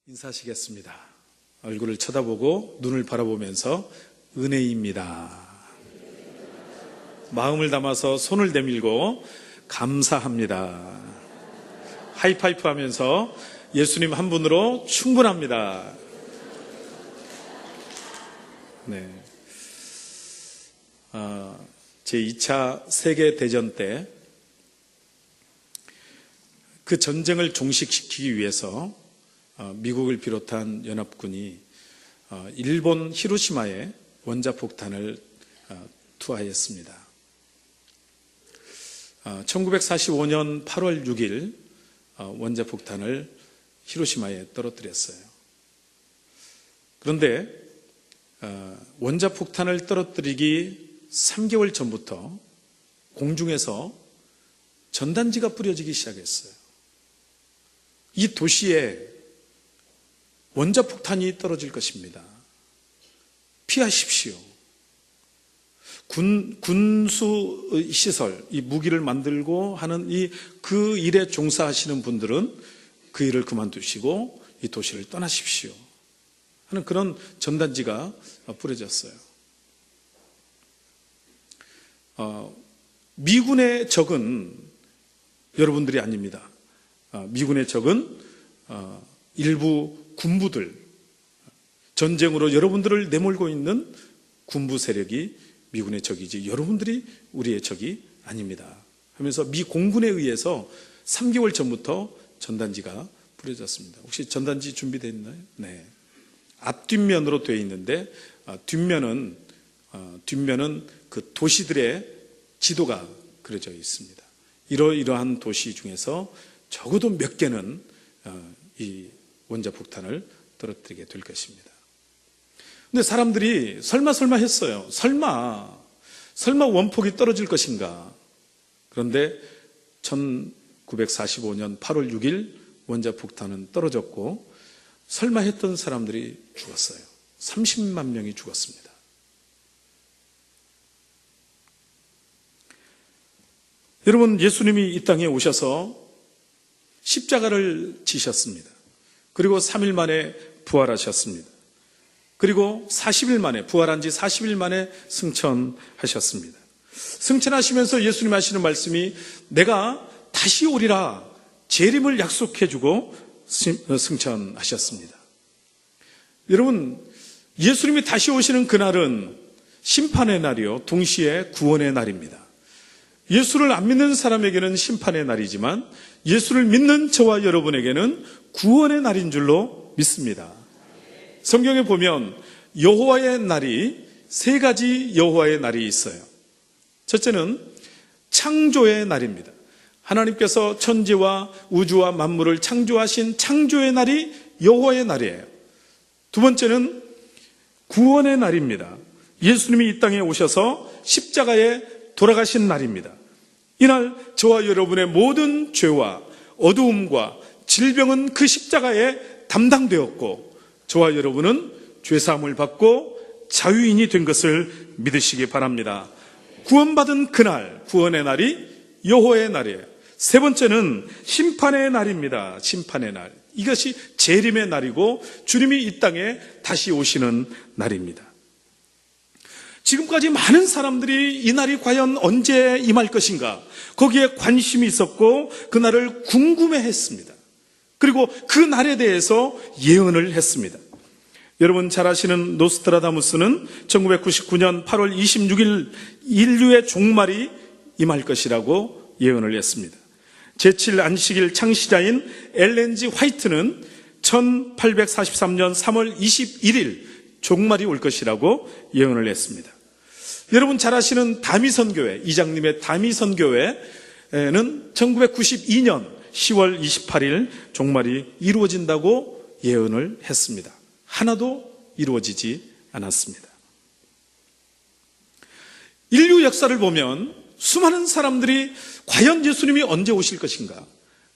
인사하시겠습니다. 얼굴을 쳐다보고 눈을 바라보면서 은혜입니다. 마음을 담아서 손을 내밀고 감사합니다. 하이파이프 하면서 예수님 한 분으로 충분합니다. 네. 제2차 세계대전 때 그 전쟁을 종식시키기 위해서 미국을 비롯한 연합군이 일본 히로시마에 원자폭탄을 투하했습니다. 1945년 8월 6일 원자폭탄을 히로시마에 떨어뜨렸어요. 그런데 원자폭탄을 떨어뜨리기 3개월 전부터 공중에서 전단지가 뿌려지기 시작했어요. 이 도시에 원자폭탄이 떨어질 것입니다. 피하십시오. 군수 시설, 이 무기를 만들고 하는 그 일에 종사하시는 분들은 그 일을 그만두시고 이 도시를 떠나십시오 하는 그런 전단지가 뿌려졌어요. 미군의 적은 여러분들이 아닙니다. 미군의 적은 일부 군부들, 전쟁으로 여러분들을 내몰고 있는 군부 세력이 미군의 적이지 여러분들이 우리의 적이 아닙니다 하면서 미 공군에 의해서 3개월 전부터 전단지가 뿌려졌습니다. 혹시 전단지 준비되어 있나요? 네. 앞뒷면으로 되어 있는데 뒷면은 그 도시들의 지도가 그려져 있습니다. 이러한 도시 중에서 적어도 몇 개는 이 원자폭탄을 떨어뜨리게 될 것입니다. 근데 사람들이 설마 했어요. 설마 원폭이 떨어질 것인가. 그런데 1945년 8월 6일 원자폭탄은 떨어졌고 설마 했던 사람들이 죽었어요. 30만 명이 죽었습니다. 여러분, 예수님이 이 땅에 오셔서 십자가를 지셨습니다. 그리고 3일 만에 부활하셨습니다. 그리고 40일 만에, 부활한 지 40일 만에 승천하셨습니다. 승천하시면서 예수님 하시는 말씀이 내가 다시 오리라 재림을 약속해주고 승천하셨습니다. 여러분, 예수님이 다시 오시는 그날은 심판의 날이요, 동시에 구원의 날입니다. 예수를 안 믿는 사람에게는 심판의 날이지만 예수를 믿는 저와 여러분에게는 구원의 날인 줄로 믿습니다. 성경에 보면 여호와의 날이 3가지 여호와의 날이 있어요. 첫째는 창조의 날입니다. 하나님께서 천지와 우주와 만물을 창조하신 창조의 날이 여호와의 날이에요. 두 번째는 구원의 날입니다. 예수님이 이 땅에 오셔서 십자가에 돌아가신 날입니다. 이날 저와 여러분의 모든 죄와 어두움과 질병은 그 십자가에 담당되었고 저와 여러분은 죄사함을 받고 자유인이 된 것을 믿으시기 바랍니다. 구원받은 그날, 구원의 날이 여호와의 날이에요. 세 번째는 심판의 날입니다. 심판의 날. 이것이 재림의 날이고 주님이 이 땅에 다시 오시는 날입니다. 지금까지 많은 사람들이 이 날이 과연 언제 임할 것인가 거기에 관심이 있었고 그날을 궁금해했습니다. 그리고 그 날에 대해서 예언을 했습니다. 여러분 잘 아시는 노스트라다무스는 1999년 8월 26일 인류의 종말이 임할 것이라고 예언을 했습니다. 제7 안식일 창시자인 엘렌 G 화이트는 1843년 3월 21일 종말이 올 것이라고 예언을 했습니다. 여러분 잘 아시는 다미선교회, 이장님의 다미선교회는 1992년 10월 28일 종말이 이루어진다고 예언을 했습니다. 하나도 이루어지지 않았습니다. 인류 역사를 보면 수많은 사람들이 과연 예수님이 언제 오실 것인가,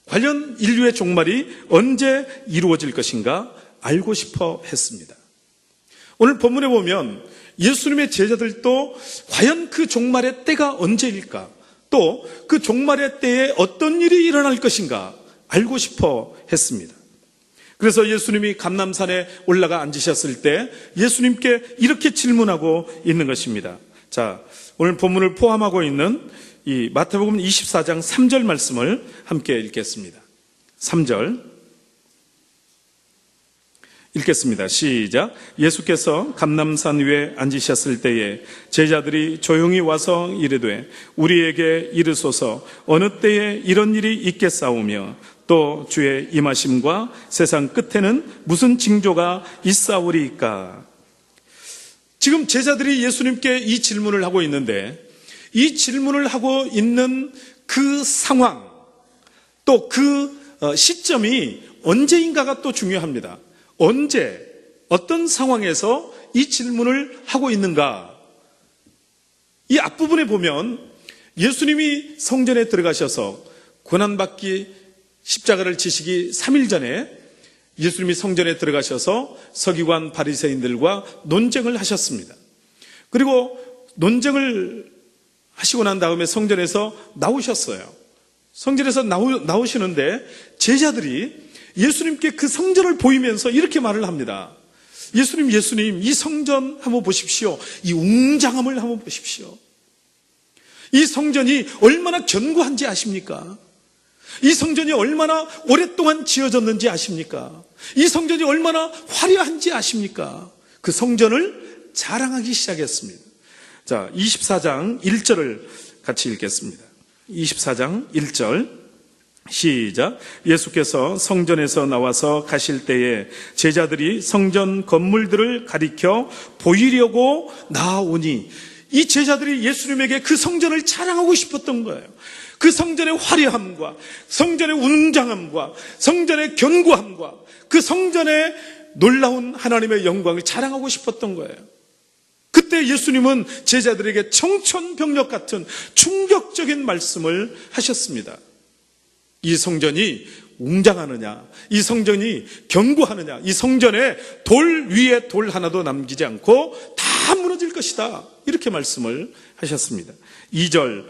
과연 인류의 종말이 언제 이루어질 것인가 알고 싶어 했습니다. 오늘 본문에 보면 예수님의 제자들도 과연 그 종말의 때가 언제일까, 또 그 종말의 때에 어떤 일이 일어날 것인가 알고 싶어 했습니다. 그래서 예수님이 감람산에 올라가 앉으셨을 때 예수님께 이렇게 질문하고 있는 것입니다. 자, 오늘 본문을 포함하고 있는 이 마태복음 24장 3절 말씀을 함께 읽겠습니다. 3절 읽겠습니다. 시작. 예수께서 감람산 위에 앉으셨을 때에 제자들이 조용히 와서 이르되 우리에게 이르소서 어느 때에 이런 일이 있겠사오며 또 주의 임하심과 세상 끝에는 무슨 징조가 있사오리이까. 지금 제자들이 예수님께 이 질문을 하고 있는데 이 질문을 하고 있는 그 상황 또 그 시점이 언제인가가 또 중요합니다. 언제 어떤 상황에서 이 질문을 하고 있는가. 이 앞부분에 보면 예수님이 성전에 들어가셔서 고난받기 십자가를 지시기 3일 전에 예수님이 성전에 들어가셔서 서기관 바리새인들과 논쟁을 하셨습니다. 그리고 논쟁을 하시고 난 다음에 성전에서 나오셨어요. 성전에서 나오시는데 제자들이 예수님께 그 성전을 보이면서 이렇게 말을 합니다. 예수님, 이 성전 한번 보십시오. 이 웅장함을 한번 보십시오. 이 성전이 얼마나 견고한지 아십니까? 이 성전이 얼마나 오랫동안 지어졌는지 아십니까? 이 성전이 얼마나 화려한지 아십니까? 그 성전을 자랑하기 시작했습니다. 자, 24장 1절을 같이 읽겠습니다. 24장 1절 시작. 예수께서 성전에서 나와서 가실 때에 제자들이 성전 건물들을 가리켜 보이려고 나오니, 이 제자들이 예수님에게 그 성전을 자랑하고 싶었던 거예요. 그 성전의 화려함과 성전의 웅장함과 성전의 견고함과 그 성전의 놀라운 하나님의 영광을 자랑하고 싶었던 거예요. 그때 예수님은 제자들에게 청천벽력 같은 충격적인 말씀을 하셨습니다. 이 성전이 웅장하느냐, 이 성전이 견고하느냐, 이 성전에 돌 위에 돌 하나도 남기지 않고 다 무너질 것이다, 이렇게 말씀을 하셨습니다. 2절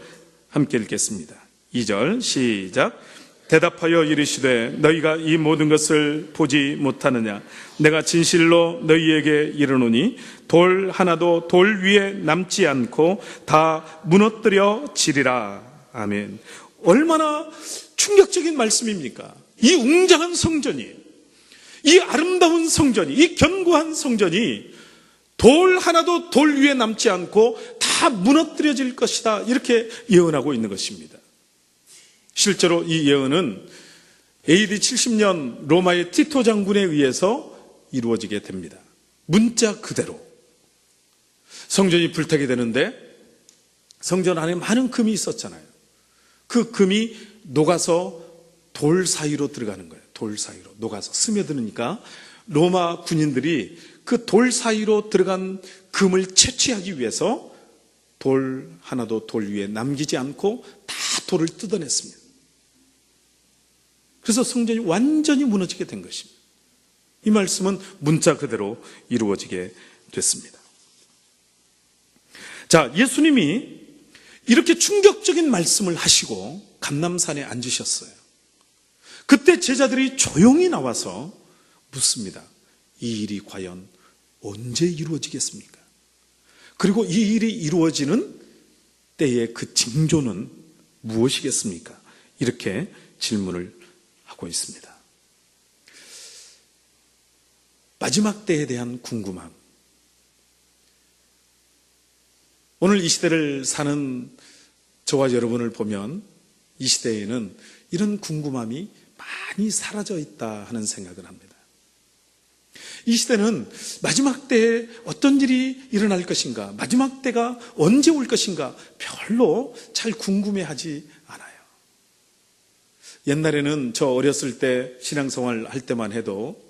함께 읽겠습니다. 2절 시작. 대답하여 이르시되 너희가 이 모든 것을 보지 못하느냐? 내가 진실로 너희에게 이르노니 돌 하나도 돌 위에 남지 않고 다 무너뜨려지리라. 아멘. 얼마나 충격적인 말씀입니까? 이 웅장한 성전이, 이 아름다운 성전이, 이 견고한 성전이 돌 하나도 돌 위에 남지 않고 다 무너뜨려질 것이다, 이렇게 예언하고 있는 것입니다. 실제로 이 예언은 AD 70년 로마의 티토 장군에 의해서 이루어지게 됩니다. 문자 그대로 성전이 불타게 되는데 성전 안에 많은 금이 있었잖아요. 그 금이 녹아서 돌 사이로 들어가는 거예요. 돌 사이로 녹아서 스며드니까 로마 군인들이 그 돌 사이로 들어간 금을 채취하기 위해서 돌 하나도 돌 위에 남기지 않고 다 돌을 뜯어냈습니다. 그래서 성전이 완전히 무너지게 된 것입니다. 이 말씀은 문자 그대로 이루어지게 됐습니다. 자, 예수님이 이렇게 충격적인 말씀을 하시고 감람산에 앉으셨어요. 그때 제자들이 조용히 나와서 묻습니다. 이 일이 과연 언제 이루어지겠습니까? 그리고 이 일이 이루어지는 때의 그 징조는 무엇이겠습니까? 이렇게 질문을 하고 있습니다. 마지막 때에 대한 궁금함. 오늘 이 시대를 사는 저와 여러분을 보면 이 시대에는 이런 궁금함이 많이 사라져 있다 하는 생각을 합니다. 이 시대는 마지막 때에 어떤 일이 일어날 것인가, 마지막 때가 언제 올 것인가 별로 잘 궁금해하지 않아요. 옛날에는 저 어렸을 때 신앙생활 할 때만 해도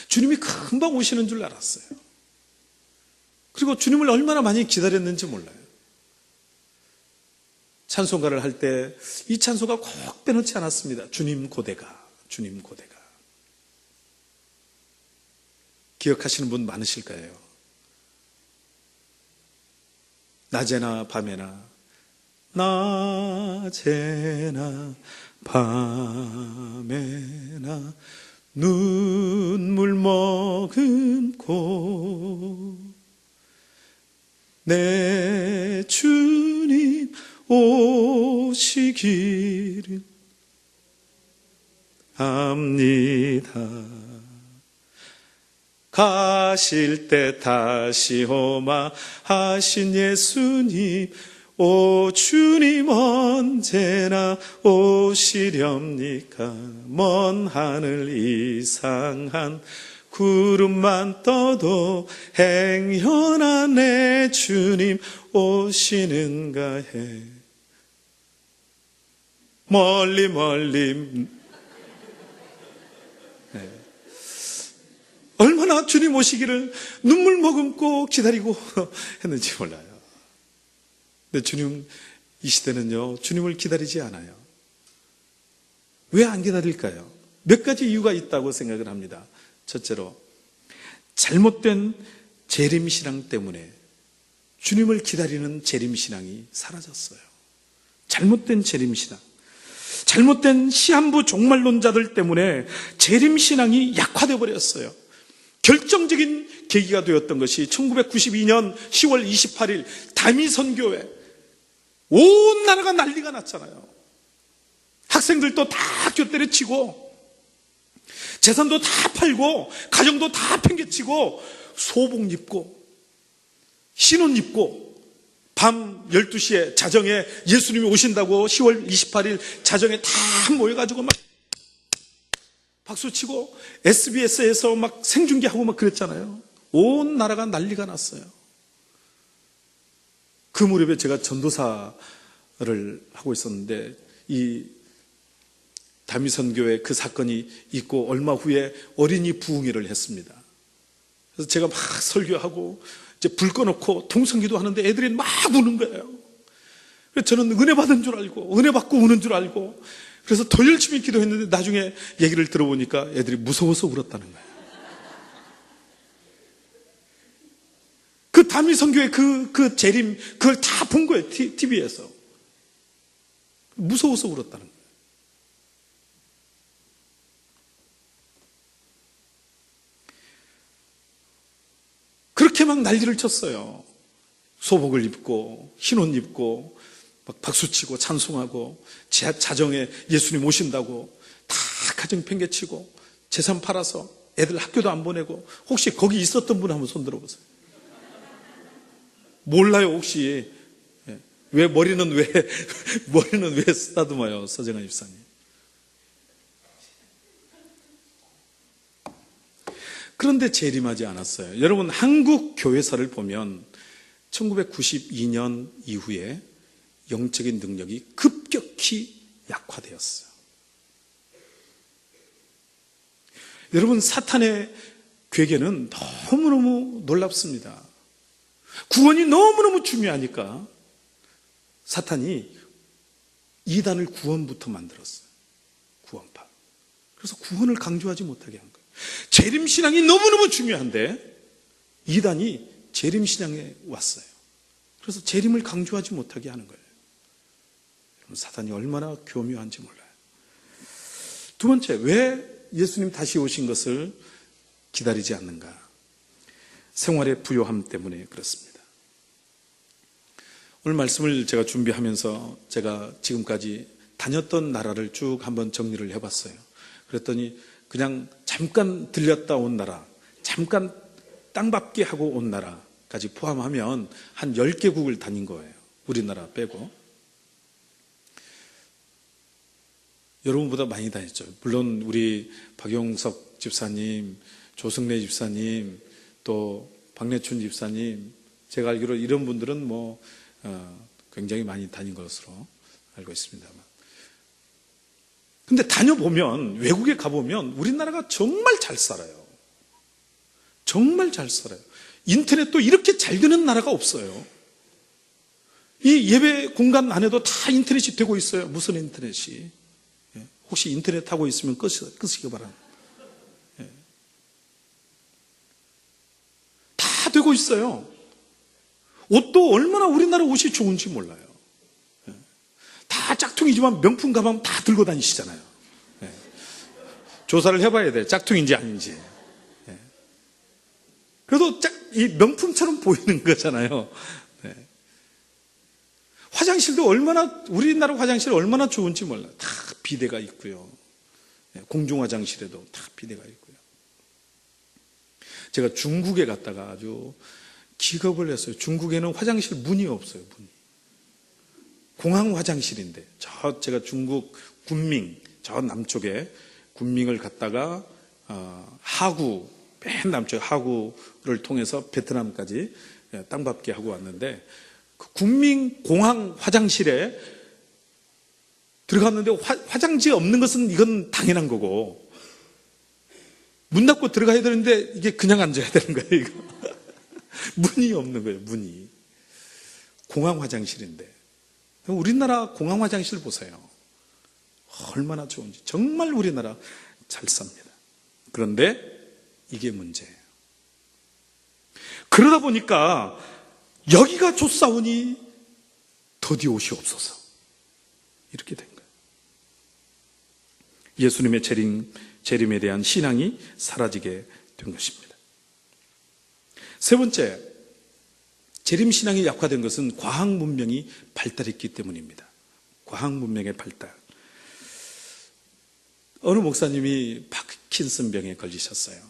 주님이 금방 오시는 줄 알았어요. 그리고 주님을 얼마나 많이 기다렸는지 몰라요. 찬송가를 할 때 이 찬송가 꼭 빼놓지 않았습니다. 주님 고대가, 주님 고대가. 기억하시는 분 많으실 거예요. 낮에나 밤에나, 낮에나 밤에나 눈물 머금고 내 주님 오시기를 압니다. 가실 때 다시 오마 하신 예수님, 오 주님 언제나 오시렵니까? 먼 하늘 이상한 구름만 떠도 행여나 내 주님 오시는가 해. 멀리 얼마나 주님 오시기를 눈물 머금고 기다리고 했는지 몰라요. 근데 주님 이 시대는요, 주님을 기다리지 않아요. 왜 안 기다릴까요? 몇 가지 이유가 있다고 생각을 합니다. 첫째로, 잘못된 재림신앙 때문에 주님을 기다리는 재림신앙이 사라졌어요. 잘못된 재림신앙, 잘못된 시한부 종말론자들 때문에 재림신앙이 약화되어 버렸어요. 결정적인 계기가 되었던 것이 1992년 10월 28일 다미선교회, 온 나라가 난리가 났잖아요. 학생들도 다 학교 때려치고 재산도 다 팔고 가정도 다 팽개치고 소복 입고 신혼 입고 밤 12시에 자정에 예수님이 오신다고 10월 28일 자정에 다 모여가지고 막 박수치고 SBS에서 막 생중계하고 막 그랬잖아요. 온 나라가 난리가 났어요. 그 무렵에 제가 전도사를 하고 있었는데 이 다미선교회 그 사건이 있고 얼마 후에 어린이 부흥회를 했습니다. 그래서 제가 막 설교하고 이제 불 꺼놓고 통성기도 하는데 애들이 막 우는 거예요. 그래서 저는 은혜 받은 줄 알고 은혜 받고 우는 줄 알고 그래서 더 열심히 기도했는데 나중에 얘기를 들어보니까 애들이 무서워서 울었다는 거예요. 그 다미선교회 그 재림 그걸 다 본 거예요. TV에서. 무서워서 울었다는 거예요. 그렇게 막 난리를 쳤어요. 소복을 입고 흰옷 입고 막 박수치고 찬송하고 자정에 예수님 오신다고 다 가정 팽개치고 재산 팔아서 애들 학교도 안 보내고. 혹시 거기 있었던 분 한번 손 들어보세요. 몰라요 혹시. 왜 머리는 왜 쓰다듬어요 서정아 집사님. 그런데 재림하지 않았어요. 여러분 한국 교회사를 보면 1992년 이후에 영적인 능력이 급격히 약화되었어요. 여러분 사탄의 괴계는 너무너무 놀랍습니다. 구원이 너무너무 중요하니까 사탄이 이단을 구원부터 만들었어요. 구원파. 그래서 구원을 강조하지 못하게 한 거예요. 재림신앙이 너무너무 중요한데 이단이 재림신앙에 왔어요. 그래서 재림을 강조하지 못하게 하는 거예요. 사탄이 얼마나 교묘한지 몰라요. 두 번째, 왜 예수님 다시 오신 것을 기다리지 않는가? 생활의 부요함 때문에 그렇습니다. 오늘 말씀을 제가 준비하면서 제가 지금까지 다녔던 나라를 쭉 한번 정리를 해봤어요. 그랬더니 그냥 잠깐 들렸다 온 나라, 잠깐 땅밟기 하고 온 나라까지 포함하면 한 10개국을 다닌 거예요. 우리나라 빼고. 여러분보다 많이 다녔죠. 물론 우리 박용석 집사님, 조승래 집사님, 또 박래춘 집사님, 제가 알기로 이런 분들은 굉장히 많이 다닌 것으로 알고 있습니다만. 근데 다녀보면, 외국에 가보면 우리나라가 정말 잘 살아요. 정말 잘 살아요. 인터넷도 이렇게 잘 되는 나라가 없어요. 이 예배 공간 안에도 다 인터넷이 되고 있어요. 무슨 인터넷이. 혹시 인터넷 하고 있으면 끄시기 바랍니다. 다 되고 있어요. 옷도 얼마나 우리나라 옷이 좋은지 몰라요. 다 짝퉁이지만 명품 가방 다 들고 다니시잖아요. 조사를 해봐야 돼. 짝퉁인지 아닌지. 예. 그래도 이 명품처럼 보이는 거잖아요. 예. 화장실도 우리나라 화장실 얼마나 좋은지 몰라요. 다 비데가 있고요. 예. 공중 화장실에도 다 비데가 있고요. 제가 중국에 갔다가 아주 기겁을 했어요. 중국에는 화장실 문이 없어요. 문이. 공항 화장실인데 제가 중국 군밍 저 남쪽에 군밍을 갔다가 하구 맨 남쪽 하구를 통해서 베트남까지 땅밟기 하고 왔는데 그 군밍 공항 화장실에 들어갔는데 화장지 없는 것은 이건 당연한 거고 문 닫고 들어가야 되는데 이게 그냥 앉아야 되는 거예요. 이거. 문이 없는 거예요. 문이. 공항 화장실인데 우리나라 공항 화장실 보세요. 얼마나 좋은지. 정말 우리나라 잘 삽니다. 그런데 이게 문제예요. 그러다 보니까 여기가 좋사오니 더디오시옵소서 이렇게 된 거예요. 예수님의 재림에 대한 신앙이 사라지게 된 것입니다. 세 번째, 재림 신앙이 약화된 것은 과학 문명이 발달했기 때문입니다. 과학 문명의 발달. 어느 목사님이 파킨슨병에 걸리셨어요.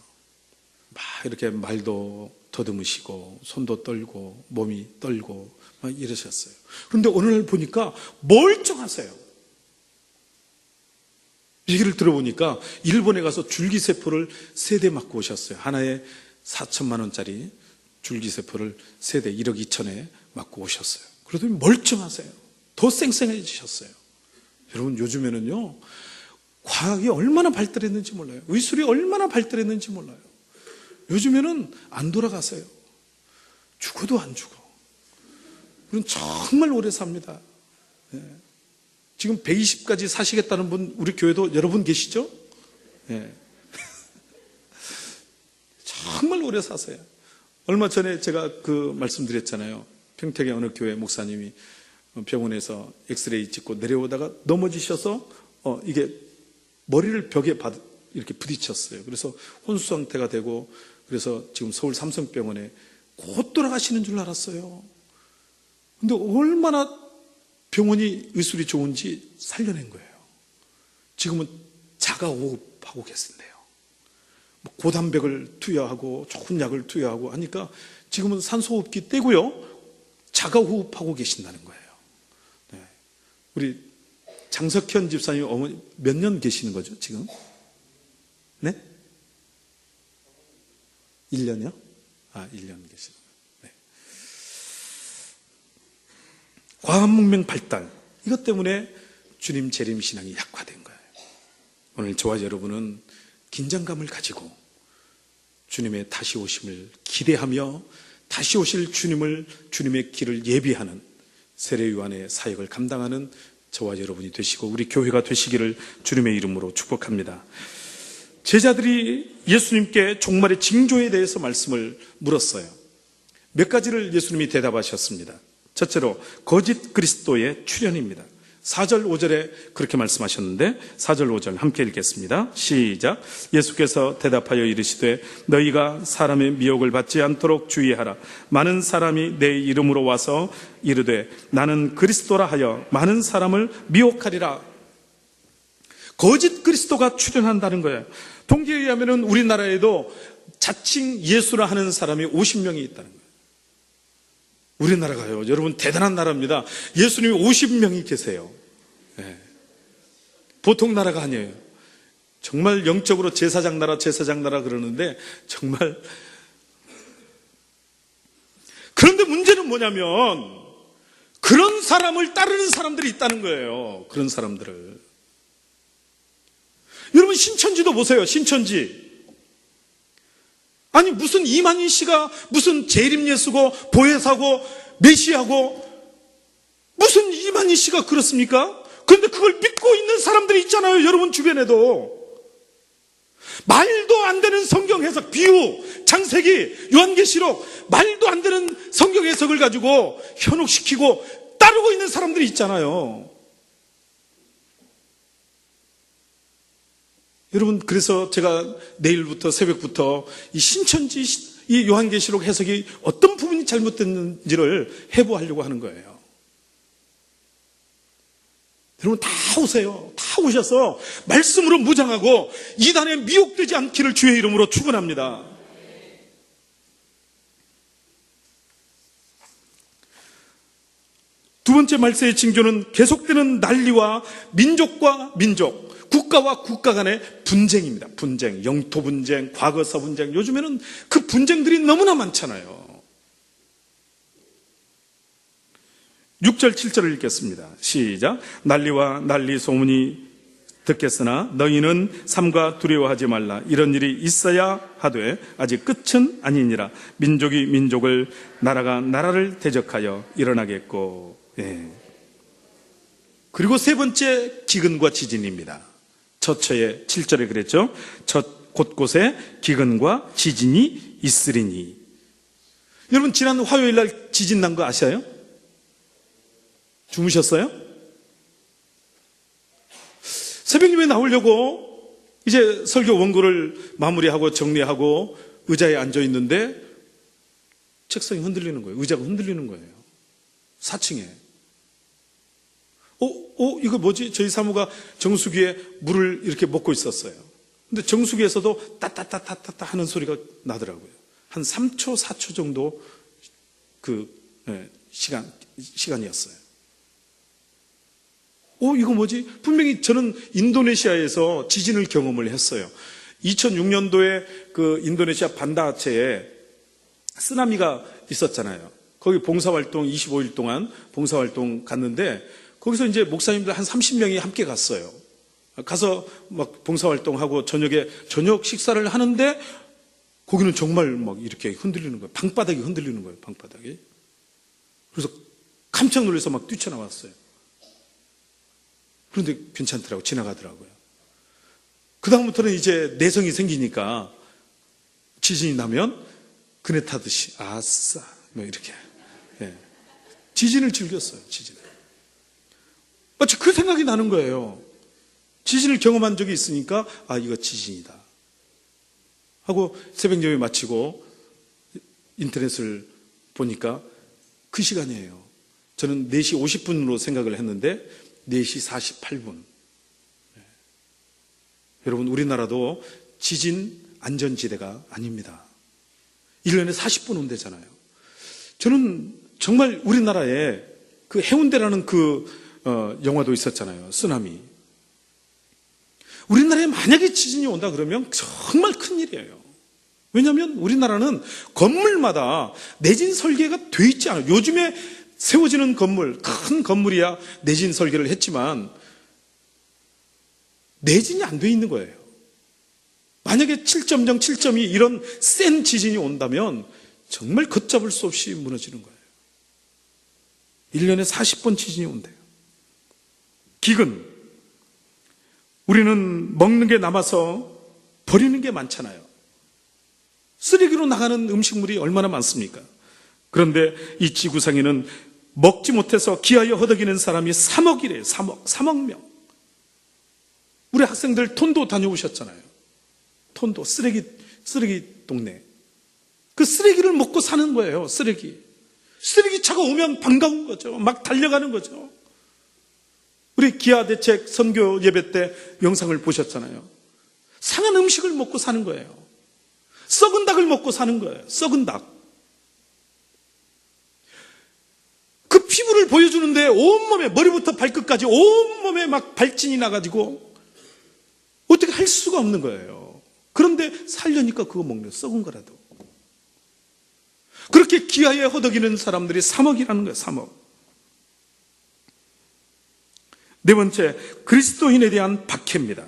막 이렇게 말도 더듬으시고 손도 떨고 몸이 떨고 막 이러셨어요. 그런데 오늘 보니까 멀쩡하세요. 얘기를 들어보니까 일본에 가서 줄기세포를 3대 맞고 오셨어요. 하나에 4천만 원짜리 줄기세포를 3대 1억 2천에 맞고 오셨어요. 그러더니 멀쩡하세요. 더 쌩쌩해지셨어요. 여러분 요즘에는요 과학이 얼마나 발달했는지 몰라요. 의술이 얼마나 발달했는지 몰라요. 요즘에는 안 돌아가세요. 죽어도 안 죽어. 우리는 정말 오래 삽니다. 네. 지금 120까지 사시겠다는 분 우리 교회도 여러분 계시죠? 네. 정말 오래 사세요. 얼마 전에 제가 말씀드렸잖아요. 평택의 어느 교회 목사님이 병원에서 엑스레이 찍고 내려오다가 넘어지셔서 이게 머리를 벽에 이렇게 부딪혔어요. 그래서 혼수 상태가 되고 그래서 지금 서울 삼성병원에 곧 돌아가시는 줄 알았어요. 근데 얼마나 병원이 의술이 좋은지 살려낸 거예요. 지금은 자가호흡하고 계신대요. 고단백을 투여하고 좋은 약을 투여하고 하니까 지금은 산소호흡기 떼고요 자가호흡하고 계신다는 거예요. 네. 우리 장석현 집사님 어머니 몇 년 계시는 거죠 지금? 네? 1년이요? 1년 계시는 거예요. 네. 과학문명 발달 이것 때문에 주님 재림 신앙이 약화된 거예요. 오늘 저와 여러분은 긴장감을 가지고 주님의 다시 오심을 기대하며 다시 오실 주님의 길을 예비하는 세례요한의 사역을 감당하는 저와 여러분이 되시고 우리 교회가 되시기를 주님의 이름으로 축복합니다. 제자들이 예수님께 종말의 징조에 대해서 말씀을 물었어요. 몇 가지를 예수님이 대답하셨습니다. 첫째로 거짓 그리스도의 출현입니다. 4절 5절에 그렇게 말씀하셨는데 4절 5절 함께 읽겠습니다. 시작. 예수께서 대답하여 이르시되 너희가 사람의 미혹을 받지 않도록 주의하라. 많은 사람이 내 이름으로 와서 이르되 나는 그리스도라 하여 많은 사람을 미혹하리라. 거짓 그리스도가 출현한다는 거예요. 통계에 의하면 우리나라에도 자칭 예수라 하는 사람이 50명이 있다는 거예요. 우리나라가요. 여러분 대단한 나라입니다. 예수님이 50명이 계세요. 네. 보통 나라가 아니에요. 정말 영적으로 제사장 나라 그러는데 정말 그런데 문제는 뭐냐면 그런 사람을 따르는 사람들이 있다는 거예요. 그런 사람들을. 여러분 신천지도 보세요. 신천지. 아니 무슨 이만희 씨가 무슨 재림예수고 보혜사고 메시아고 무슨 이만희 씨가 그렇습니까? 그런데 그걸 믿고 있는 사람들이 있잖아요. 여러분 주변에도. 말도 안 되는 성경 해석, 비유, 창세기, 요한계시록 말도 안 되는 성경 해석을 가지고 현혹시키고 따르고 있는 사람들이 있잖아요. 여러분, 그래서 제가 내일부터 새벽부터 이 신천지 이 요한계시록 해석이 어떤 부분이 잘못됐는지를 해부하려고 하는 거예요. 여러분, 다 오세요. 다 오셔서 말씀으로 무장하고 이단에 미혹되지 않기를 주의 이름으로 축원합니다. 두 번째 말세의 징조는 계속되는 난리와 민족과 민족, 국가와 국가 간의 분쟁입니다. 분쟁, 영토 분쟁, 과거사 분쟁. 요즘에는 그 분쟁들이 너무나 많잖아요. 6절, 7절을 읽겠습니다. 시작. 난리와 난리 소문이 듣겠으나 너희는 삼가 두려워하지 말라. 이런 일이 있어야 하되 아직 끝은 아니니라. 민족이 민족을, 나라가 나라를 대적하여 일어나겠고. 예. 그리고 세 번째, 기근과 지진입니다. 처처에 7절에 그랬죠. 곳곳에 기근과 지진이 있으리니. 여러분, 지난 화요일 날 지진 난 거 아셔요? 주무셨어요? 새벽 예배 나오려고 이제 설교 원고를 마무리하고 정리하고 의자에 앉아 있는데 책상이 흔들리는 거예요. 의자가 흔들리는 거예요. 4층에. 이거 뭐지? 저희 사모가 정수기에 물을 이렇게 먹고 있었어요. 근데 정수기에서도 따따따따따 하는 소리가 나더라고요. 한 3초, 4초 정도 시간이었어요. 이거 뭐지? 분명히 저는 인도네시아에서 지진을 경험을 했어요. 2006년도에 그 인도네시아 반다아체에 쓰나미가 있었잖아요. 거기 봉사활동 25일 동안 봉사활동 갔는데 거기서 이제 목사님들 한 30명이 함께 갔어요. 가서 막 봉사활동하고 저녁에 저녁 식사를 하는데 거기는 정말 막 이렇게 흔들리는 거예요. 방바닥이 흔들리는 거예요. 방바닥이. 그래서 깜짝 놀라서 막 뛰쳐나왔어요. 그런데 괜찮더라고요. 지나가더라고요. 그 다음부터는 이제 내성이 생기니까 지진이 나면 그네 타듯이 아싸 뭐 이렇게 지진을 즐겼어요. 지진을. 마치 그 생각이 나는 거예요. 지진을 경험한 적이 있으니까 이거 지진이다 하고 새벽 예배 마치고 인터넷을 보니까 그 시간이에요. 저는 4시 50분으로 생각을 했는데 4시 48분. 여러분, 우리나라도 지진 안전지대가 아닙니다. 1년에 40분 온대잖아요. 저는 정말 우리나라에 그 해운대라는 영화도 있었잖아요. 쓰나미. 우리나라에 만약에 지진이 온다 그러면 정말 큰일이에요. 왜냐하면 우리나라는 건물마다 내진 설계가 돼 있지 않아요. 요즘에 세워지는 건물, 큰 건물이야 내진 설계를 했지만 내진이 안 돼 있는 거예요. 만약에 7.0, 7.2 이런 센 지진이 온다면 정말 걷잡을 수 없이 무너지는 거예요. 1년에 40번 지진이 온대요. 기근. 우리는 먹는 게 남아서 버리는 게 많잖아요. 쓰레기로 나가는 음식물이 얼마나 많습니까? 그런데 이 지구상에는 먹지 못해서 기하여 허덕이는 사람이 3억이래요. 3억 명. 우리 학생들 톤도 다녀오셨잖아요. 톤도 쓰레기 동네. 그 쓰레기를 먹고 사는 거예요. 쓰레기차가 오면 반가운 거죠. 막 달려가는 거죠. 우리 기아대책 선교 예배 때 영상을 보셨잖아요. 상한 음식을 먹고 사는 거예요. 썩은 닭을 먹고 사는 거예요. 썩은 닭. 그 피부를 보여주는데 온몸에, 머리부터 발끝까지 온몸에 막 발진이 나가지고 어떻게 할 수가 없는 거예요. 그런데 살려니까 그거 먹는, 썩은 거라도. 그렇게 기아에 허덕이는 사람들이 3억이라는 거예요. 3억. 네 번째, 그리스도인에 대한 박해입니다.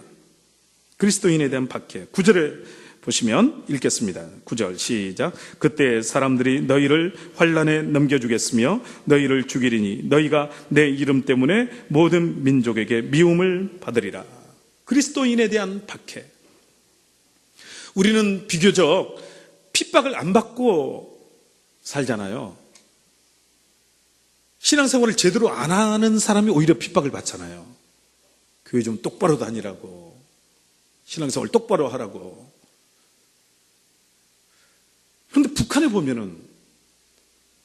그리스도인에 대한 박해. 9절에 보시면 읽겠습니다. 9절 시작. 그때 사람들이 너희를 환난에 넘겨주겠으며 너희를 죽이리니 너희가 내 이름 때문에 모든 민족에게 미움을 받으리라. 그리스도인에 대한 박해. 우리는 비교적 핍박을 안 받고 살잖아요. 신앙생활을 제대로 안 하는 사람이 오히려 핍박을 받잖아요. 교회 좀 똑바로 다니라고, 신앙생활 똑바로 하라고. 그런데 북한에 보면은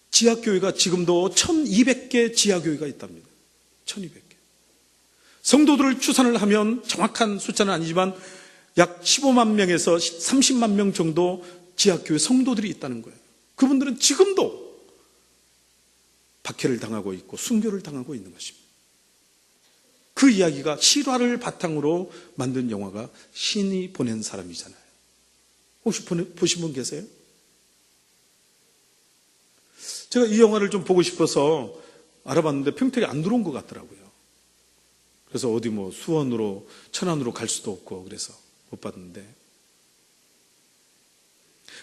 지하교회가 지금도 1200개 지하교회가 있답니다. 1200개. 성도들을 추산을 하면 정확한 숫자는 아니지만 약 15만 명에서 30만 명 정도 지하교회 성도들이 있다는 거예요. 그분들은 지금도 박해를 당하고 있고 순교를 당하고 있는 것입니다. 그 이야기가 실화를 바탕으로 만든 영화가 신이 보낸 사람이잖아요. 혹시 보신 분 계세요? 제가 이 영화를 좀 보고 싶어서 알아봤는데 평택에 안 들어온 것 같더라고요. 그래서 어디 뭐 수원으로 천안으로 갈 수도 없고 그래서 못 봤는데,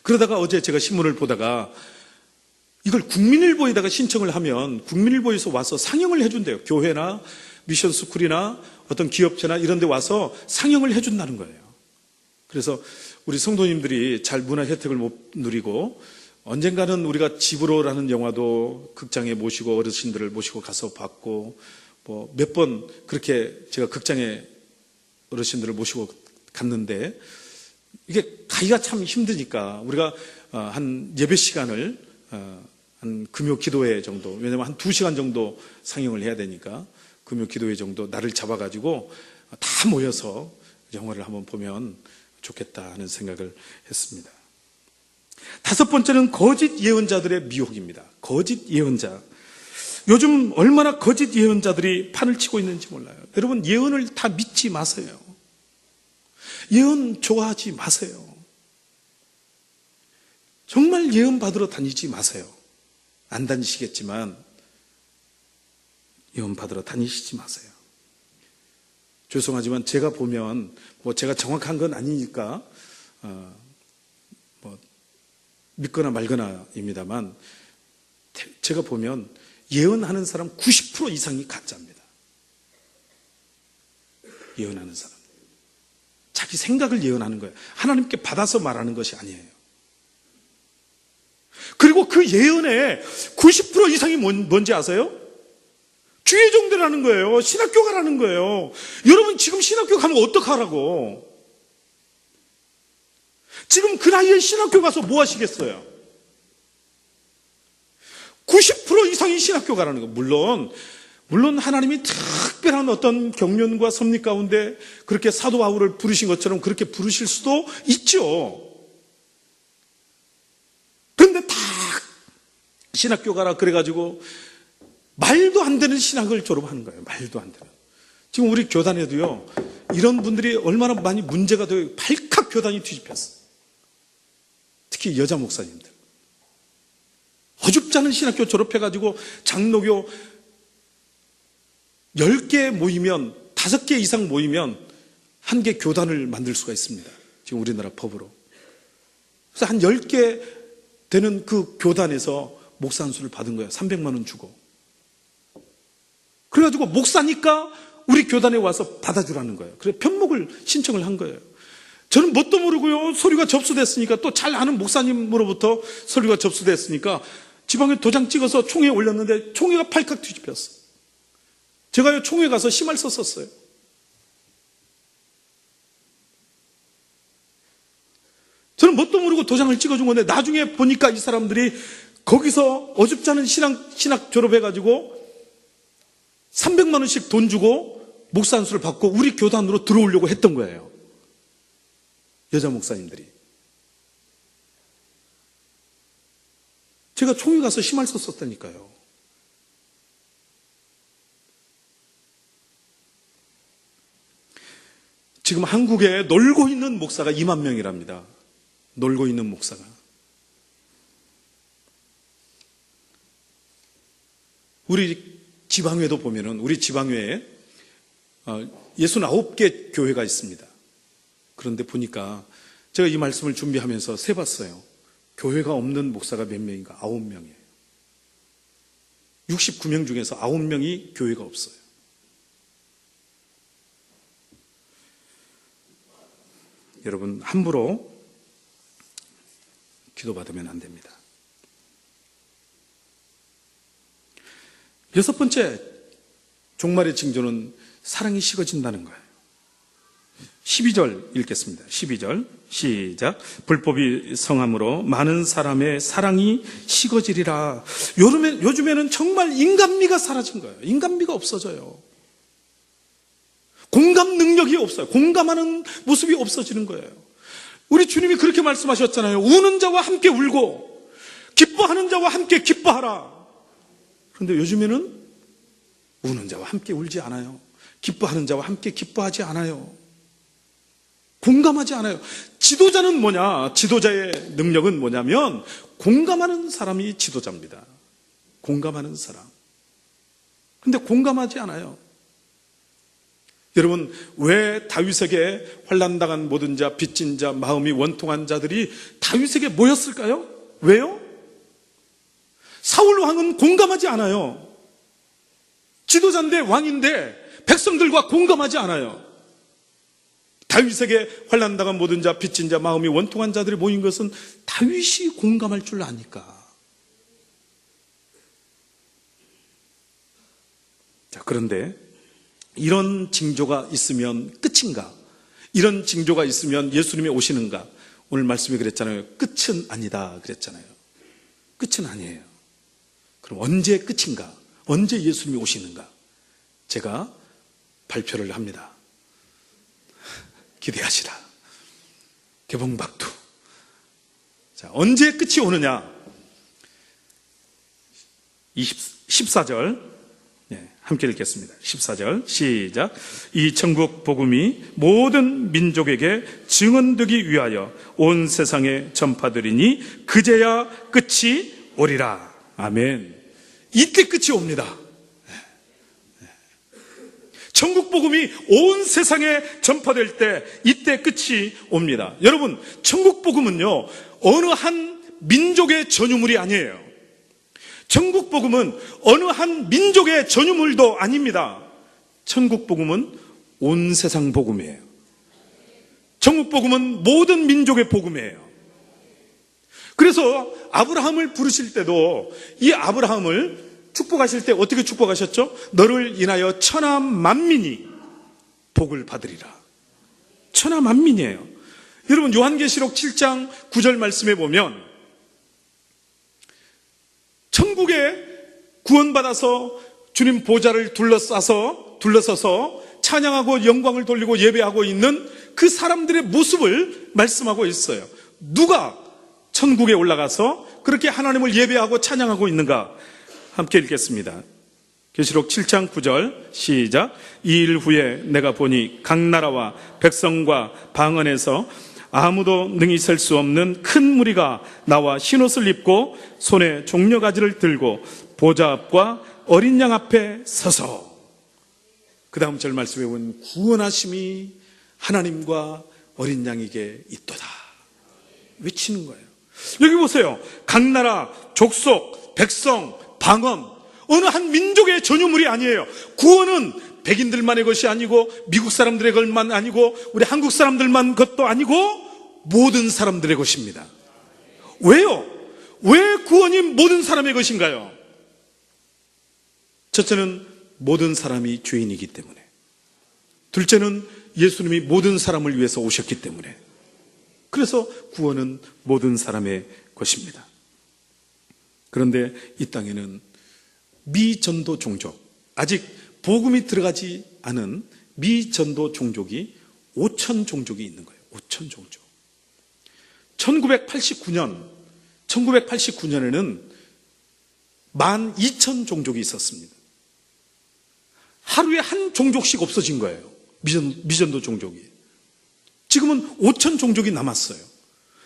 그러다가 어제 제가 신문을 보다가 이걸 국민일보에다가 신청을 하면 국민일보에서 와서 상영을 해준대요. 교회나 미션스쿨이나 어떤 기업체나 이런 데 와서 상영을 해준다는 거예요. 그래서 우리 성도님들이 잘 문화 혜택을 못 누리고 언젠가는 우리가 집으로라는 영화도 극장에 모시고 어르신들을 모시고 가서 봤고, 뭐 몇 번 그렇게 제가 극장에 어르신들을 모시고 갔는데 이게 가기가 참 힘드니까 우리가 한 예배 시간을 한 금요 기도회 정도, 왜냐면 한 2시간 정도 상영을 해야 되니까 금요 기도회 정도 날을 잡아가지고 다 모여서 영화를 한번 보면 좋겠다 하는 생각을 했습니다. 5번째는 거짓 예언자들의 미혹입니다. 거짓 예언자. 요즘 얼마나 거짓 예언자들이 판을 치고 있는지 몰라요. 여러분, 예언을 다 믿지 마세요. 예언 좋아하지 마세요. 정말 예언 받으러 다니지 마세요. 안 다니시겠지만 예언 받으러 다니시지 마세요. 죄송하지만 제가 보면 뭐 제가 정확한 건 아니니까 뭐 믿거나 말거나입니다만, 제가 보면 예언하는 사람 90% 이상이 가짜입니다. 예언하는 사람, 자기 생각을 예언하는 거예요. 하나님께 받아서 말하는 것이 아니에요. 그리고 그 예언의 90% 이상이 뭔지 아세요? 주의종대라는 거예요. 신학교 가라는 거예요. 여러분, 지금 신학교 가면 어떡하라고? 지금 그 나이에 신학교 가서 뭐 하시겠어요? 90% 이상이 신학교 가라는 거예요. 물론 하나님이 특별한 어떤 경륜과 섭리 가운데 그렇게 사도 바울을 부르신 것처럼 그렇게 부르실 수도 있죠. 그런데 다 신학교 가라 그래가지고 말도 안 되는 신학을 졸업하는 거예요. 말도 안 되는. 지금 우리 교단에도요, 이런 분들이 얼마나 많이 문제가 되어 발칵 교단이 뒤집혔어요. 특히 여자 목사님들. 어줍지 않은 신학교 졸업해가지고 장로교 10개 모이면, 5개 이상 모이면 한 개 교단을 만들 수가 있습니다. 지금 우리나라 법으로. 그래서 한 10개 되는 그 교단에서 목사 한 수를 받은 거예요. 300만 원 주고. 그래가지고 목사니까 우리 교단에 와서 받아주라는 거예요. 그래서 편목을 신청을 한 거예요. 저는 뭣도 모르고요, 서류가 접수됐으니까, 또 잘 아는 목사님으로부터 서류가 접수됐으니까 지방에 도장 찍어서 총회에 올렸는데 총회가 팔칵 뒤집혔어. 제가요, 총회 가서 심할 썼었어요. 저는 뭣도 모르고 도장을 찍어준 건데 나중에 보니까 이 사람들이 거기서 어줍지 않은 신학 졸업해가지고 300만 원씩 돈 주고 목사 한 수를 받고 우리 교단으로 들어오려고 했던 거예요. 여자 목사님들이. 제가 총회 가서 심할 썼었다니까요. 지금 한국에 놀고 있는 목사가 2만 명이랍니다. 놀고 있는 목사가. 우리 지방회도 보면은, 우리 지방회에 69개 교회가 있습니다. 그런데 보니까 제가 이 말씀을 준비하면서 세봤어요. 교회가 없는 목사가 몇 명인가? 9명이에요. 69명 중에서 9명이 교회가 없어요. 여러분, 함부로 기도받으면 안 됩니다. 6번째 종말의 징조는 사랑이 식어진다는 거예요. 12절 읽겠습니다. 12절 시작. 불법이 성함으로 많은 사람의 사랑이 식어지리라. 요즘에는 정말 인간미가 사라진 거예요. 인간미가 없어져요. 공감 능력이 없어요. 공감하는 모습이 없어지는 거예요. 우리 주님이 그렇게 말씀하셨잖아요. 우는 자와 함께 울고 기뻐하는 자와 함께 기뻐하라. 그런데 요즘에는 우는 자와 함께 울지 않아요. 기뻐하는 자와 함께 기뻐하지 않아요. 공감하지 않아요. 지도자는 뭐냐? 지도자의 능력은 뭐냐면 공감하는 사람이 지도자입니다. 공감하는 사람. 그런데 공감하지 않아요. 여러분, 왜 다윗에게 환난당한 모든 자, 빚진 자, 마음이 원통한 자들이 다윗에게 모였을까요? 왜요? 사울 왕은 공감하지 않아요. 지도자인데, 왕인데 백성들과 공감하지 않아요. 다윗에게 환난당한 모든 자, 빚진 자, 마음이 원통한 자들이 모인 것은 다윗이 공감할 줄 아니까. 자, 그런데 이런 징조가 있으면 끝인가? 이런 징조가 있으면 예수님이 오시는가? 오늘 말씀이 그랬잖아요. 끝은 아니다 그랬잖아요. 끝은 아니에요. 그럼 언제 끝인가? 언제 예수님이 오시는가? 제가 발표를 합니다. 기대하시라. 개봉박두. 자, 언제 끝이 오느냐? 14절 함께 읽겠습니다. 14절 시작. 이 천국 복음이 모든 민족에게 증언되기 위하여 온 세상에 전파되리니 그제야 끝이 오리라. 아멘. 이때 끝이 옵니다. 천국 복음이 온 세상에 전파될 때 이때 끝이 옵니다. 여러분, 천국 복음은요 어느 한 민족의 전유물이 아니에요. 천국 복음은 어느 한 민족의 전유물도 아닙니다. 천국 복음은 온 세상 복음이에요. 천국 복음은 모든 민족의 복음이에요. 그래서 아브라함을 부르실 때도 이 아브라함을 축복하실 때 어떻게 축복하셨죠? 너를 인하여 천하 만민이 복을 받으리라. 천하 만민이에요. 여러분, 요한계시록 7장 9절 말씀에 보면 천국에 구원받아서 주님 보좌를 둘러서서 찬양하고 영광을 돌리고 예배하고 있는 그 사람들의 모습을 말씀하고 있어요. 누가 천국에 올라가서 그렇게 하나님을 예배하고 찬양하고 있는가? 함께 읽겠습니다. 계시록 7장 9절 시작. 이 일 후에 내가 보니 각 나라와 백성과 방언에서 아무도 능히 셀 수 없는 큰 무리가 나와 흰옷을 입고 손에 종려가지를 들고 보좌 앞과 어린 양 앞에 서서, 그 다음 절 말씀에 보면 구원하심이 하나님과 어린 양에게 있도다 외치는 거예요. 여기 보세요. 각 나라, 족속, 백성, 방언, 어느 한 민족의 전유물이 아니에요. 구원은 백인들만의 것이 아니고 미국 사람들의 것만 아니고 우리 한국 사람들만 것도 아니고 모든 사람들의 것입니다. 왜요? 왜 구원이 모든 사람의 것인가요? 첫째는 모든 사람이 죄인이기 때문에, 둘째는 예수님이 모든 사람을 위해서 오셨기 때문에, 그래서 구원은 모든 사람의 것입니다. 그런데 이 땅에는 미전도 종족, 아직 복음이 들어가지 않은 미전도 종족이 5천 종족이 있는 거예요. 5천 종족. 1989년에는 12,000 종족이 있었습니다. 하루에 한 종족씩 없어진 거예요. 미전도 종족이. 지금은 5천 종족이 남았어요.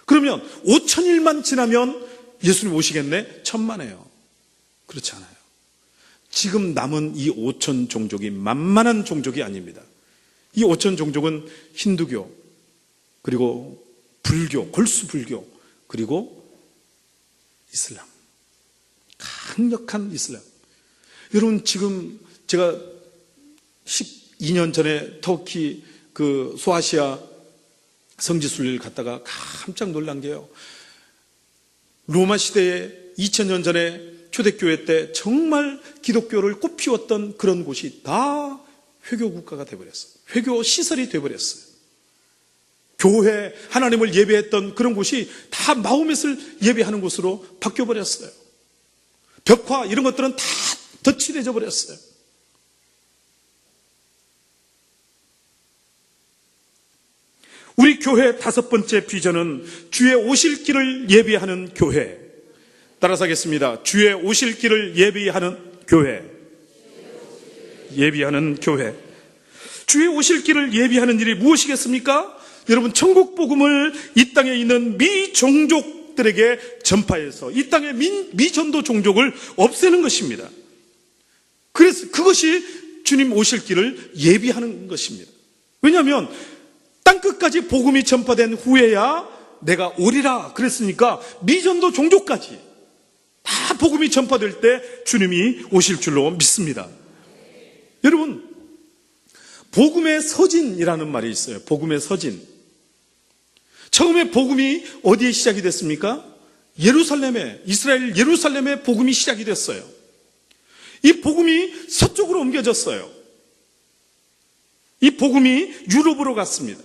그러면 5천일만 지나면 예수님 오시겠네? 천만에요. 그렇지 않아요. 지금 남은 이 5천 종족이 만만한 종족이 아닙니다. 이 5천 종족은 힌두교, 그리고 불교, 골수 불교, 그리고 이슬람. 강력한 이슬람. 여러분, 지금 제가 12년 전에 터키 그 소아시아 성지순례를 갔다가 깜짝 놀란 게요, 로마 시대에 2000년 전에 초대교회 때 정말 기독교를 꽃피웠던 그런 곳이 다 회교 국가가 돼버렸어요. 회교 시설이 돼버렸어요. 교회, 하나님을 예배했던 그런 곳이 다 마호멧을 예배하는 곳으로 바뀌어버렸어요. 벽화 이런 것들은 다 덧칠해져 버렸어요. 우리 교회 5번째 비전은 주의 오실 길을 예비하는 교회. 따라서 하겠습니다. 주의 오실 길을 예비하는 교회. 예비하는 교회. 주의 오실 길을 예비하는 일이 무엇이겠습니까? 여러분, 천국 복음을 이 땅에 있는 미종족들에게 전파해서 이 땅의 미전도 종족을 없애는 것입니다. 그래서 그것이 주님 오실 길을 예비하는 것입니다. 왜냐하면 땅끝까지 복음이 전파된 후에야 내가 오리라 그랬으니까 미전도 종족까지 다 복음이 전파될 때 주님이 오실 줄로 믿습니다. 여러분, 복음의 서진이라는 말이 있어요. 복음의 서진. 처음에 복음이 어디에 시작이 됐습니까? 예루살렘에, 이스라엘 예루살렘에 복음이 시작이 됐어요. 이 복음이 서쪽으로 옮겨졌어요. 이 복음이 유럽으로 갔습니다.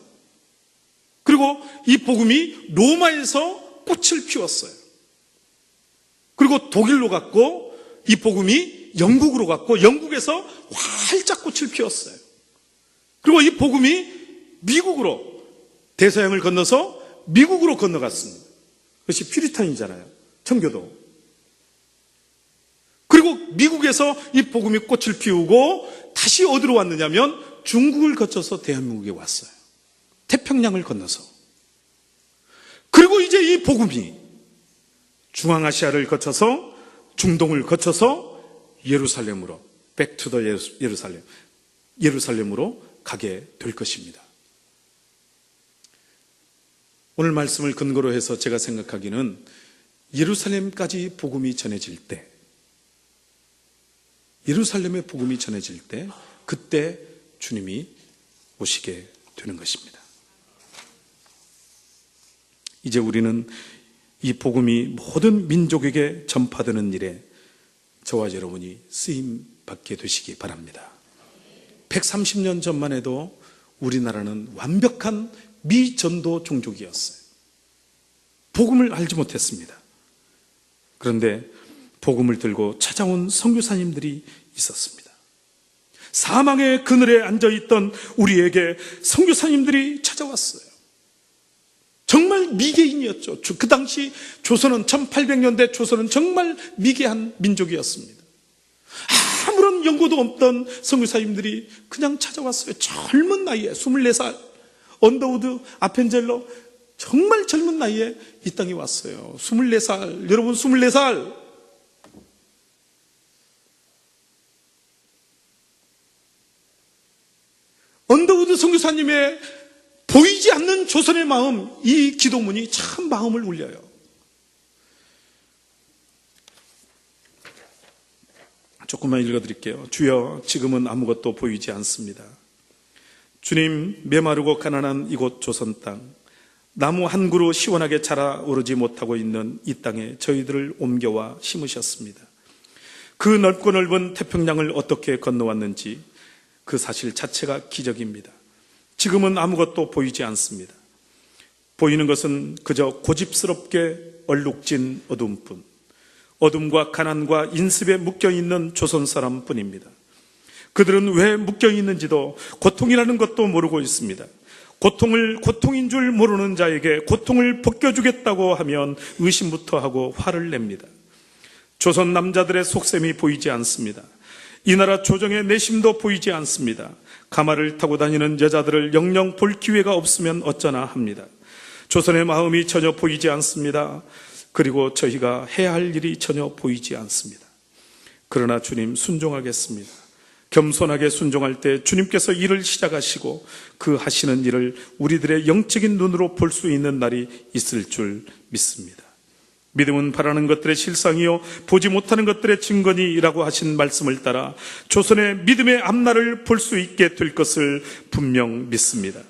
그리고 이 복음이 로마에서 꽃을 피웠어요. 그리고 독일로 갔고, 이 복음이 영국으로 갔고, 영국에서 활짝 꽃을 피웠어요. 그리고 이 복음이 미국으로, 대서양을 건너서 미국으로 건너갔습니다. 그것이 퓨리탄이잖아요. 청교도. 그리고 미국에서 이 복음이 꽃을 피우고 다시 어디로 왔느냐면 중국을 거쳐서 대한민국에 왔어요. 태평양을 건너서. 그리고 이제 이 복음이 중앙아시아를 거쳐서 중동을 거쳐서 예루살렘으로, 백투더 예루살렘으로 가게 될 것입니다. 오늘 말씀을 근거로 해서 제가 생각하기는 예루살렘까지 복음이 전해질 때, 예루살렘의 복음이 전해질 때, 그때 주님이 오시게 되는 것입니다. 이제 우리는 이 복음이 모든 민족에게 전파되는 일에 저와 여러분이 쓰임 받게 되시기 바랍니다. 130년 전만 해도 우리나라는 완벽한 미전도 종족이었어요. 복음을 알지 못했습니다. 그런데 복음을 들고 찾아온 선교사님들이 있었습니다. 사망의 그늘에 앉아있던 우리에게 선교사님들이 찾아왔어요. 정말 미개인이었죠. 그 당시 조선은 1800년대 조선은 정말 미개한 민족이었습니다. 아무런 연고도 없던 선교사님들이 그냥 찾아왔어요. 젊은 나이에 24살 언더우드 아펜젤러, 정말 젊은 나이에 이 땅에 왔어요. 24살. 여러분, 24살. 언더우드 선교사님의 보이지 않는 조선의 마음, 이 기도문이 참 마음을 울려요. 조금만 읽어드릴게요. 주여, 지금은 아무것도 보이지 않습니다. 주님, 메마르고 가난한 이곳 조선 땅, 나무 한 그루 시원하게 자라오르지 못하고 있는 이 땅에 저희들을 옮겨와 심으셨습니다. 그 넓고 넓은 태평양을 어떻게 건너왔는지 그 사실 자체가 기적입니다. 지금은 아무것도 보이지 않습니다. 보이는 것은 그저 고집스럽게 얼룩진 어둠뿐, 어둠과 가난과 인습에 묶여있는 조선 사람뿐입니다. 그들은 왜 묶여있는지도 고통이라는 것도 모르고 있습니다. 고통을 고통인 줄 모르는 자에게 고통을 벗겨주겠다고 하면 의심부터 하고 화를 냅니다. 조선 남자들의 속셈이 보이지 않습니다. 이 나라 조정의 내심도 보이지 않습니다. 가마를 타고 다니는 여자들을 영영 볼 기회가 없으면 어쩌나 합니다. 조선의 마음이 전혀 보이지 않습니다. 그리고 저희가 해야 할 일이 전혀 보이지 않습니다. 그러나 주님, 순종하겠습니다. 겸손하게 순종할 때 주님께서 일을 시작하시고 그 하시는 일을 우리들의 영적인 눈으로 볼 수 있는 날이 있을 줄 믿습니다. 믿음은 바라는 것들의 실상이요 보지 못하는 것들의 증거니라고 하신 말씀을 따라 조선의 믿음의 앞날을 볼 수 있게 될 것을 분명 믿습니다.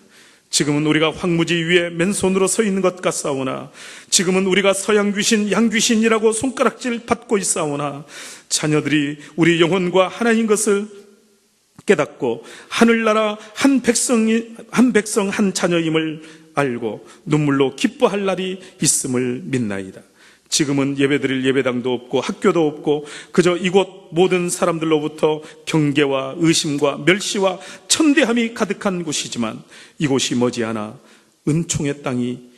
지금은 우리가 황무지 위에 맨손으로 서 있는 것 같사오나, 지금은 우리가 서양 귀신, 양귀신이라고 손가락질 받고 있사오나, 자녀들이 우리 영혼과 하나인 것을 깨닫고 하늘나라 한 백성 한 자녀임을 알고 눈물로 기뻐할 날이 있음을 믿나이다. 지금은 예배드릴 예배당도 없고 학교도 없고 그저 이곳 모든 사람들로부터 경계와 의심과 멸시와 천대함이 가득한 곳이지만 이곳이 머지않아 은총의 땅이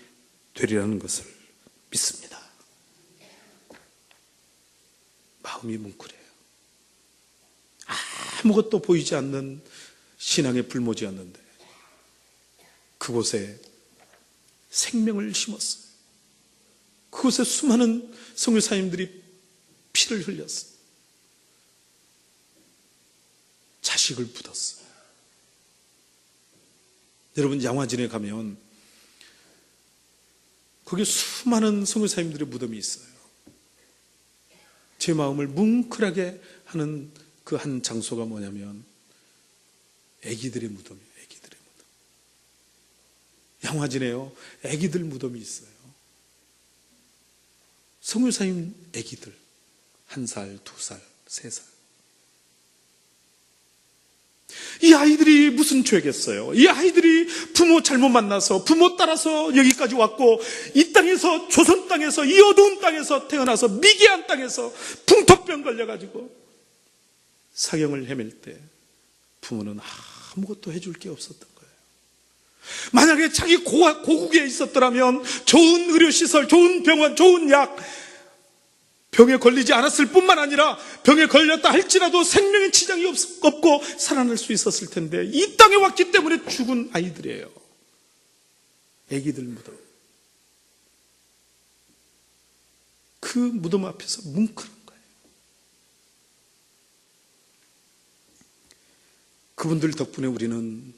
되리라는 것을 믿습니다. 마음이 뭉클해요. 아무것도 보이지 않는 신앙의 불모지였는데 그곳에 생명을 심었어요. 그곳에 수많은 선교사님들이 피를 흘렸어요. 자식을 묻었어요. 여러분, 양화진에 가면 거기 수많은 선교사님들의 무덤이 있어요. 제 마음을 뭉클하게 하는 그 한 장소가 뭐냐면 아기들의 무덤이에요. 아기들의 무덤. 양화진에요, 아기들 무덤이 있어요. 선교사님 아기들 1살, 2살, 3살. 이 아이들이 무슨 죄겠어요? 이 아이들이 부모 잘못 만나서 부모 따라서 여기까지 왔고 이 땅에서, 조선 땅에서, 이 어두운 땅에서 태어나서 미개한 땅에서 풍토병 걸려가지고 사경을 헤맬 때 부모는 아무것도 해줄 게 없었던 거예요. 만약에 자기 고국에 있었더라면 좋은 의료시설, 좋은 병원, 좋은 약, 병에 걸리지 않았을 뿐만 아니라 병에 걸렸다 할지라도 생명의 지장이 없고 살아날 수 있었을 텐데 이 땅에 왔기 때문에 죽은 아이들이에요. 아기들 무덤. 그 무덤 앞에서 뭉클한 거예요. 그분들 덕분에 우리는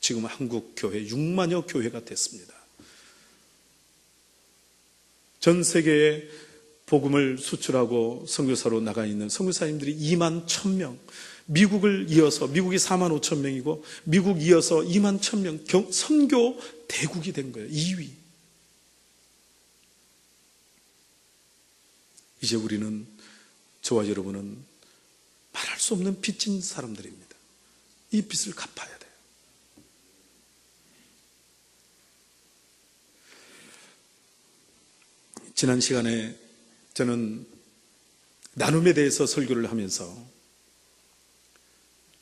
지금 한국 교회 6만여 교회가 됐습니다. 전 세계에 복음을 수출하고 선교사로 나가 있는 선교사님들이 2만 1,000명, 미국을 이어서, 미국이 4만 5천 명이고 미국 이어서 2만 1,000명 선교 대국이 된 거예요. 2위. 이제 우리는, 저와 여러분은 말할 수 없는 빚진 사람들입니다. 이 빚을 갚아야 돼요. 지난 시간에 저는 나눔에 대해서 설교를 하면서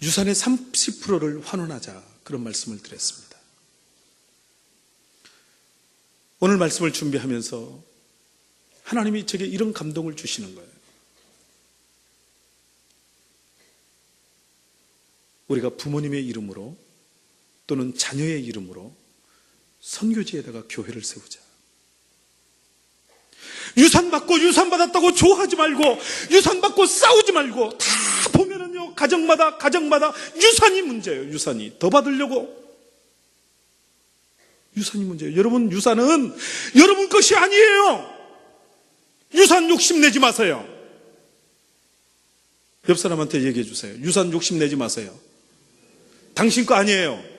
유산의 30%를 환원하자, 그런 말씀을 드렸습니다. 오늘 말씀을 준비하면서 하나님이 제게 이런 감동을 주시는 거예요. 우리가 부모님의 이름으로 또는 자녀의 이름으로 선교지에다가 교회를 세우자. 유산 받았다고 좋아하지 말고, 유산 받고 싸우지 말고, 다 보면은요, 가정마다 유산이 문제예요. 유산이 더 받으려고. 유산이 문제예요. 여러분, 유산은 여러분 것이 아니에요. 유산 욕심내지 마세요. 옆 사람한테 얘기해 주세요. 유산 욕심내지 마세요. 당신 거 아니에요.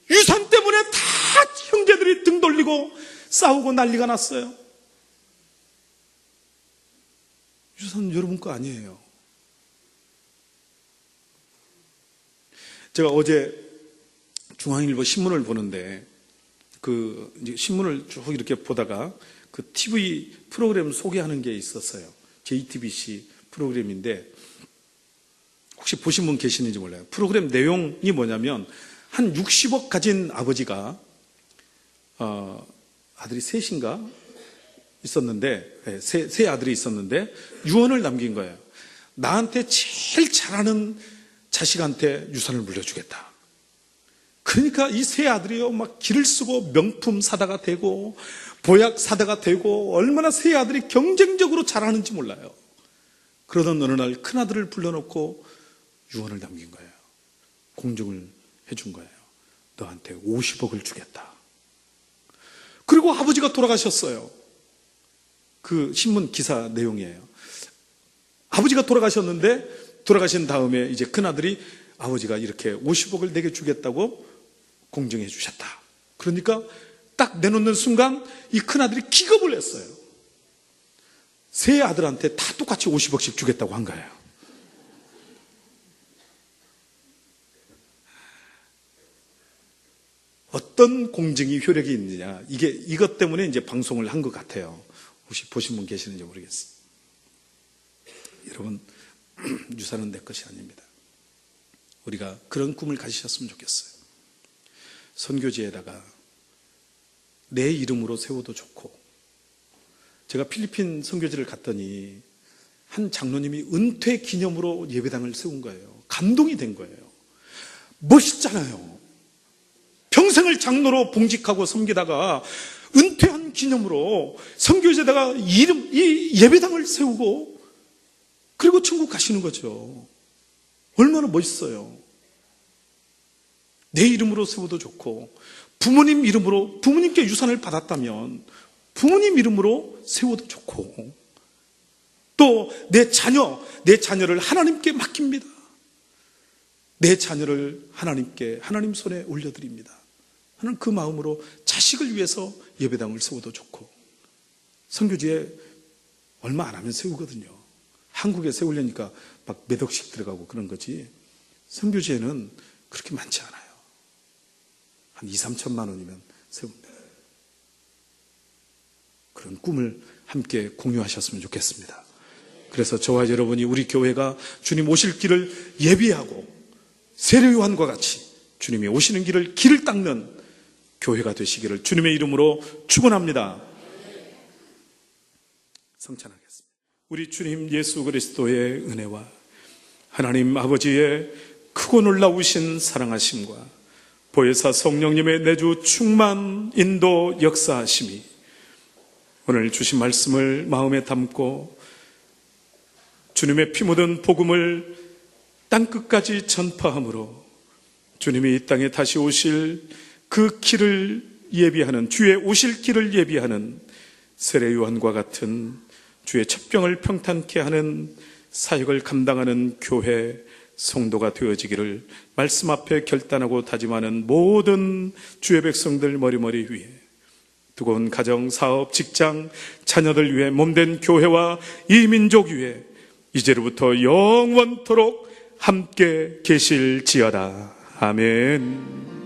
유산 때문에 다 형제들이 등 돌리고 싸우고 난리가 났어요. 유산 여러분 거 아니에요. 제가 어제 중앙일보 신문을 보는데 이제 신문을 쭉 이렇게 보다가 그 TV 프로그램 소개하는 게 있었어요. JTBC 프로그램인데 혹시 보신 분 계시는지 몰라요. 프로그램 내용이 뭐냐면 한 60억 가진 아버지가 아들이 셋인가 있었는데, 세 아들이 있었는데 유언을 남긴 거예요. 나한테 제일 잘하는 자식한테 유산을 물려주겠다. 그러니까 이 세 아들이요, 막 길을 쓰고 명품 사다가 되고 보약 사다가 되고 얼마나 세 아들이 경쟁적으로 잘하는지 몰라요. 그러던 어느 날 큰아들을 불러놓고 유언을 남긴 거예요. 공증을 해준 거예요. 너한테 50억을 주겠다. 그리고 아버지가 돌아가셨어요. 그 신문 기사 내용이에요. 아버지가 돌아가셨는데, 돌아가신 다음에 이제 큰아들이 아버지가 이렇게 50억을 내게 주겠다고 공증해 주셨다. 그러니까 딱 내놓는 순간 이 큰아들이 기겁을 했어요. 세 아들한테 다 똑같이 50억씩 주겠다고 한 거예요. 어떤 공증이 효력이 있느냐. 이것 때문에 이제 방송을 한 것 같아요. 혹시 보신 분 계시는지 모르겠어요. 여러분, 유산은 내 것이 아닙니다. 우리가 그런 꿈을 가지셨으면 좋겠어요. 선교지에다가 내 이름으로 세워도 좋고, 제가 필리핀 선교지를 갔더니 한 장로님이 은퇴 기념으로 예배당을 세운 거예요. 감동이 된 거예요. 멋있잖아요. 평생을 장로로 봉직하고 섬기다가 은퇴한 기념으로 선교지에다가 이 예배당을 세우고 그리고 천국 가시는 거죠. 얼마나 멋있어요. 내 이름으로 세워도 좋고, 부모님 이름으로, 부모님께 유산을 받았다면 부모님 이름으로 세워도 좋고, 또 내 자녀를 하나님께 맡깁니다. 내 자녀를 하나님께, 하나님 손에 올려드립니다 하는 그 마음으로 자식을 위해서 예배당을 세워도 좋고, 선교지에 얼마 안 하면 세우거든요. 한국에 세우려니까 막 몇 억씩 들어가고 그런 거지, 선교지에는 그렇게 많지 않아요. 한 2, 3천만 원이면 세웁니다. 그런 꿈을 함께 공유하셨으면 좋겠습니다. 그래서 저와 여러분이 우리 교회가 주님 오실 길을 예비하고 세례 요한과 같이 주님이 오시는 길을 닦는 교회가 되시기를 주님의 이름으로 축원합니다. 성찬하겠습니다. 우리 주님 예수 그리스도의 은혜와 하나님 아버지의 크고 놀라우신 사랑하심과 보혜사 성령님의 내주 충만 인도 역사하심이 오늘 주신 말씀을 마음에 담고 주님의 피 묻은 복음을 땅끝까지 전파함으로 주님이 이 땅에 다시 오실 그 길을 예비하는, 주의 오실 길을 예비하는 세례 요한과 같은 주의 첩병을 평탄케 하는 사역을 감당하는 교회 성도가 되어지기를 말씀 앞에 결단하고 다짐하는 모든 주의 백성들 머리머리 위에, 뜨거운 가정, 사업, 직장, 자녀들 위해 몸된 교회와 이 민족 위에 이제로부터 영원토록 함께 계실지어다. 아멘.